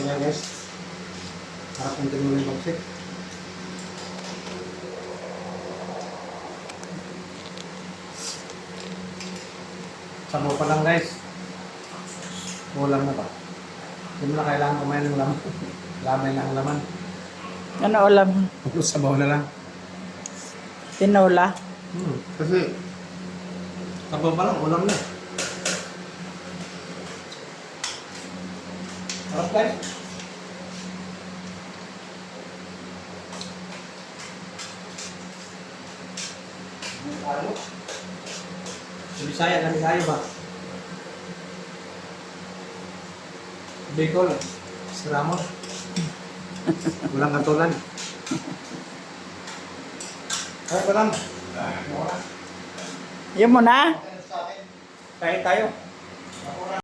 Ayan guys. Harap ng tingin yung bagsik. Sabaw pa lang guys. Ulam na pa. Hindi mo na kailangan kumain ng laman. Lamay na ang laman. Ano ulam? Puro sabaw na lang. Tinola? Kasi sabaw pa lang, ulam na. Harap guys. Ano? Sa Bisaya, na Bisaya ba? Bicol, Siramon. Walang katulan. Ay, pa lang. Yun mo na? Kain tayo.